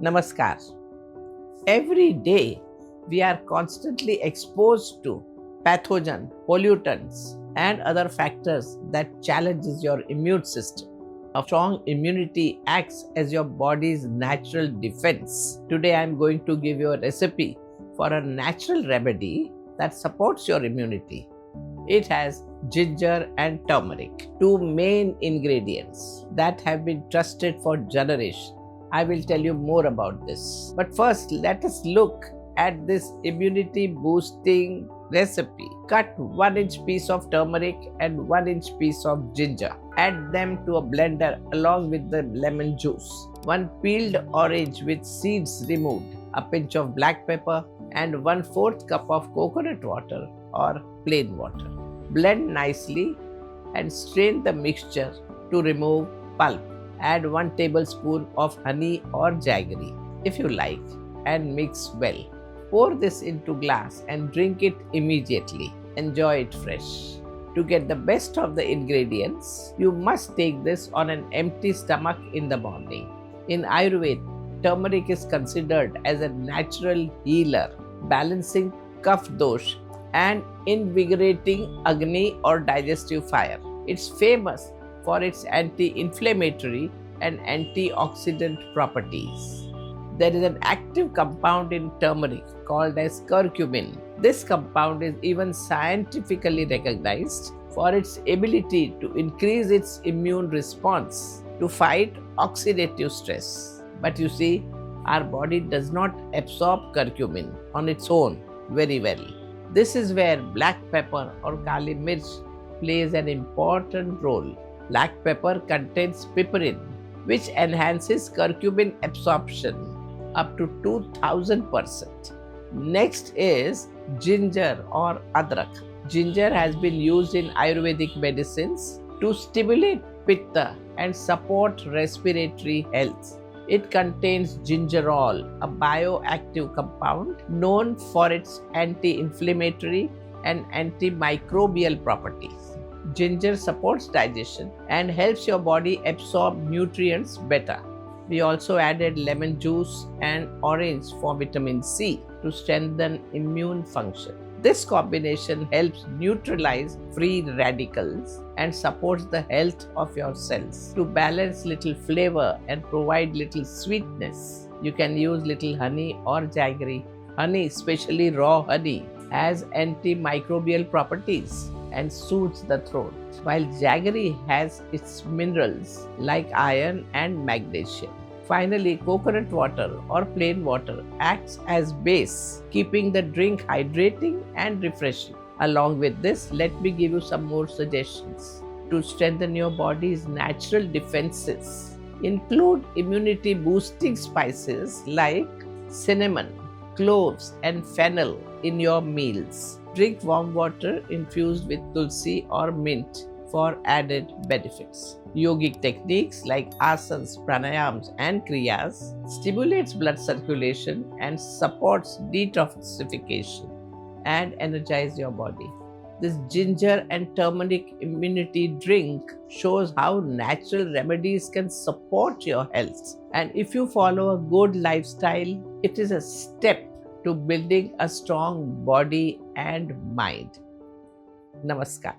Namaskar. Every day we are constantly exposed to pathogen, pollutants and other factors that challenges your immune system. A strong immunity acts as your body's natural defense. Today I am going to give you a recipe for a natural remedy that supports your immunity. It has ginger and turmeric, two main ingredients that have been trusted for generations. I will tell you more about this. But first, let us look at this immunity boosting recipe. Cut 1-inch piece of turmeric and 1-inch piece of ginger. Add them to a blender along with the lemon juice. 1 peeled orange with seeds removed, a pinch of black pepper and 1/4 cup of coconut water or plain water. Blend nicely and strain the mixture to remove pulp. Add 1 tablespoon of honey or jaggery if you like and mix well. Pour this into glass and drink it immediately. Enjoy it fresh. To get the best of the ingredients, you must take this on an empty stomach in the morning. In Ayurveda, turmeric is considered as a natural healer, balancing kapha dosh and invigorating Agni or digestive fire. It's famous for its anti-inflammatory and antioxidant properties. There is an active compound in turmeric called as curcumin. This compound is even scientifically recognized for its ability to increase its immune response to fight oxidative stress. But you see, our body does not absorb curcumin on its own very well. This is where black pepper or kali mirch plays an important role. Black pepper contains piperin, which enhances curcumin absorption up to 2000%. Next is ginger or adrak. Ginger has been used in Ayurvedic medicines to stimulate pitta and support respiratory health. It contains gingerol, a bioactive compound known for its anti-inflammatory and antimicrobial properties. Ginger supports digestion and helps your body absorb nutrients better. We also added lemon juice and orange for vitamin C to strengthen immune function. This combination helps neutralize free radicals and supports the health of your cells. To balance little flavor and provide little sweetness, you can use little honey or jaggery. Honey, especially raw honey, has antimicrobial properties and soothes the throat, while jaggery has its minerals like iron and magnesium. Finally, coconut water or plain water acts as base, keeping the drink hydrating and refreshing. Along with this, let me give you some more suggestions. To strengthen your body's natural defenses, include immunity boosting spices like cinnamon, cloves and fennel in your meals. Drink warm water infused with tulsi or mint for added benefits. Yogic techniques like asanas, pranayams and kriyas stimulates blood circulation and supports detoxification and energize your body. This ginger and turmeric immunity drink shows how natural remedies can support your health. And if you follow a good lifestyle, it is a step to building a strong body and mind. Namaskar.